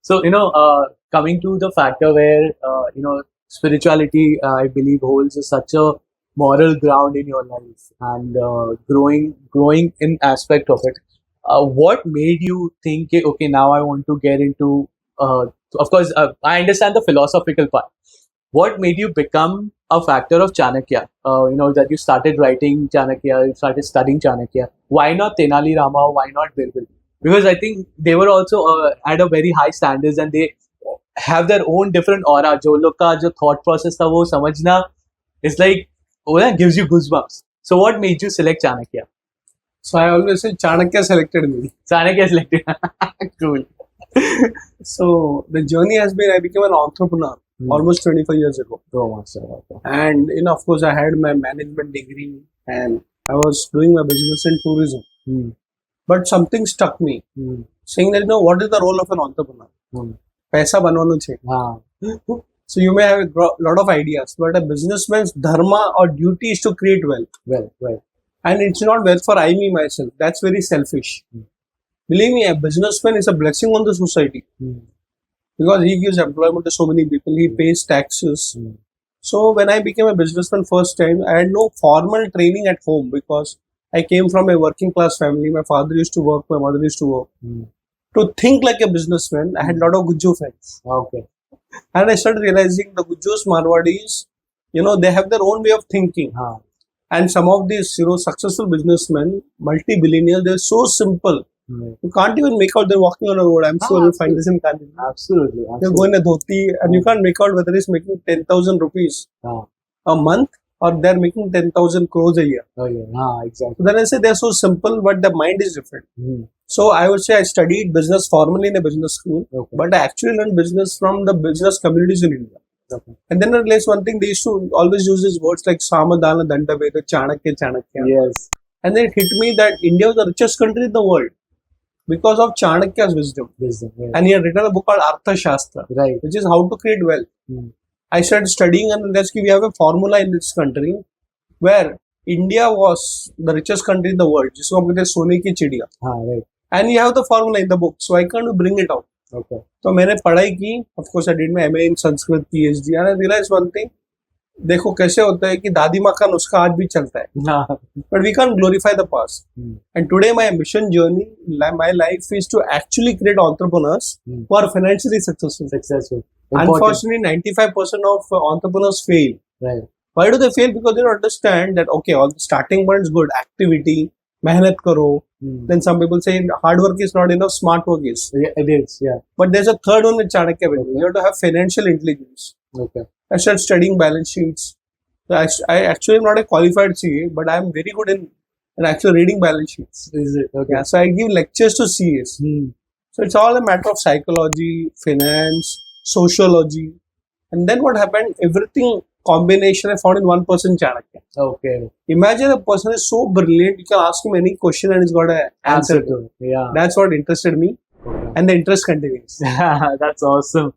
So, coming to the factor where, spirituality, I believe, holds such a moral ground in your life and growing in aspect of it. What made you think, okay, now I want to get into, of course, I understand the philosophical part. What made you become a factor of Chanakya? That you started writing Chanakya, you started studying Chanakya. Why not Tenali Rama? Why not Birbal? Because I think they were also at a very high standards and they have their own different aura. जो लोग का जो thought process था वो समझना is like that gives you goosebumps. So what made you select Chanakya? So I always say Chanakya selected me. Chanakya selected. Cool. So the journey has been, I became an entrepreneur almost 25 years ago. Oh, master. Okay. And of course I had my management degree and I was doing my business in tourism. But something struck me, saying that, what is the role of an entrepreneur? Paisa banvano chahiye. So you may have a lot of ideas, but a businessman's dharma or duty is to create wealth. Well. And it's not wealth for me, myself. That's very selfish. Believe me, a businessman is a blessing on the society. Because he gives employment to so many people, he pays taxes. So when I became a businessman first time, I had no formal training at home because I came from a working class family. My father used to work, my mother used to work. To think like a businessman, I had a lot of Gujju friends. Okay. And I started realizing the Gujjus, Marwadis, they have their own way of thinking. And some of these, successful businessmen, multi-billionaires, they're so simple. You can't even make out they're walking on a road. I'm sure you'll find this in Canada. Absolutely. They're going a dhoti and you can't make out whether he's making 10,000 rupees a month or they're making 10,000 crores a year. Oh yeah, exactly. So then I say they're so simple, but the mind is different. So I would say I studied business formally in a business school, but I actually learned business from the business communities in India. And then I realized one thing, they used to always use these words like Samadana, Dandaveda, Chanakya. Yes. And then it hit me that India was the richest country in the world because of Chanakya's wisdom. Yeah. And he had written a book called Artha Shastra, which is how to create wealth. I started studying and realized we have a formula in this country where India was the richest country in the world. Jisko hum kehte sone ki chidiya. And you have the formula in the book. So I can't bring it out. Okay. So मैंने पढ़ाई की. Of course I did my MA in Sanskrit, PhD, and I realized one thing. देखो कैसे होता है कि दादी माँ का नुस्खा आज भी चलता है. But we can't glorify the past. And today my mission journey, my life is to actually create entrepreneurs who are financially successful. Unfortunately, 95% of entrepreneurs fail. Right. Why do they fail? Because they don't understand that, okay, all the starting point is good. Activity, mehnat karo. Then some people say hard work is not enough, smart work is. Yeah, it is, yeah. But there's a third one with Chanakya. You have to have financial intelligence. Okay. I started studying balance sheets. So I actually am not a qualified CA, but I am very good in actually reading balance sheets. Is it? Okay. Yeah, so I give lectures to CAs. So it's all a matter of psychology, finance, sociology. And then what happened? Everything combination I found in one person, Chanakya. Okay. Imagine a person is so brilliant, you can ask him any question and he's got an answer to it. Yeah. That's what interested me. Okay. And the interest continues. That's awesome.